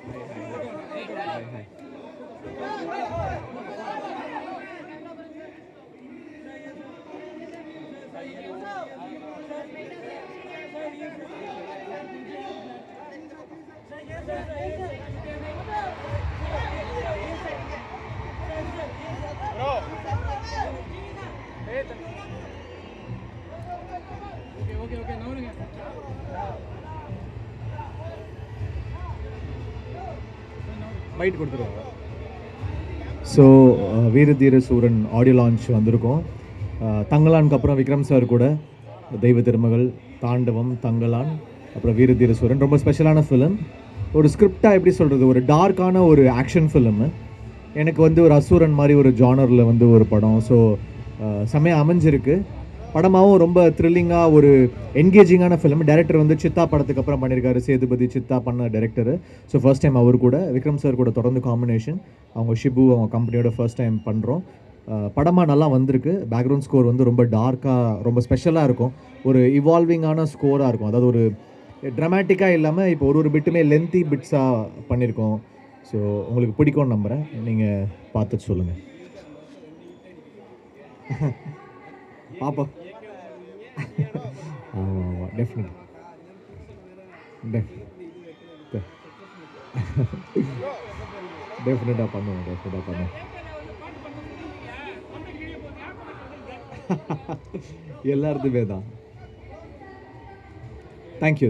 Hi, hi. Byte கொடுத்துருவாங்க. So வீர தீர சூரன் ஆடியோ லான்ச் வந்திருக்கோம். தங்கலானுக்கு அப்புறம் விக்ரம் சார் கூட தெய்வ திருமகள், தாண்டவம், தங்கலான், அப்புறம் வீர தீர சூரன் ரொம்ப ஸ்பெஷலான ஃபிலிம். ஒரு ஸ்கிரிப்டாக எப்படி சொல்கிறது, ஒரு டார்க்கான ஒரு ஆக்ஷன் ஃபிலிமு. எனக்கு வந்து ஒரு அசூரன் மாதிரி ஒரு ஜானரில் வந்து ஒரு படம். ஸோ செம்மையாக அமைஞ்சிருக்கு. படமாகவும் ரொம்ப த்ரில்லிங்காக ஒரு என்கேஜிங்கான ஃபிலிம். டேரக்டர் வந்து சித்தா படத்துக்கு அப்புறம் பண்ணியிருக்காரு. சேதுபதி சித்தா பண்ண டேரக்டர். ஸோ ஃபர்ஸ்ட் டைம் அவர் கூட விக்ரம் சார் கூட தொடர்ந்து காம்பினேஷன். அவங்க ஷிபு அவங்க கம்பெனியோட ஃபர்ஸ்ட் டைம் பண்ணுறோம். படமாக நல்லா வந்திருக்கு. பேக்ரவுண்ட் ஸ்கோர் வந்து ரொம்ப டார்க்காக ரொம்ப ஸ்பெஷலாக இருக்கும். ஒரு இவால்விங்கான ஸ்கோராக இருக்கும். அதாவது ஒரு ட்ராமேட்டிக்காக இல்லாமல் இப்போ ஒரு பிட்டுமே லென்த்தி பிட்ஸாக பண்ணியிருக்கோம். ஸோ உங்களுக்கு பிடிக்கும்னு நம்புகிறேன். நீங்கள் பார்த்துட்டு சொல்லுங்கள். பாப்பா. ஆமாம் ஆமாம், டெஃபினட் டெஃபினட்டாக பண்ணுவோம். எல்லாருக்குமே தான். தேங்க்யூ.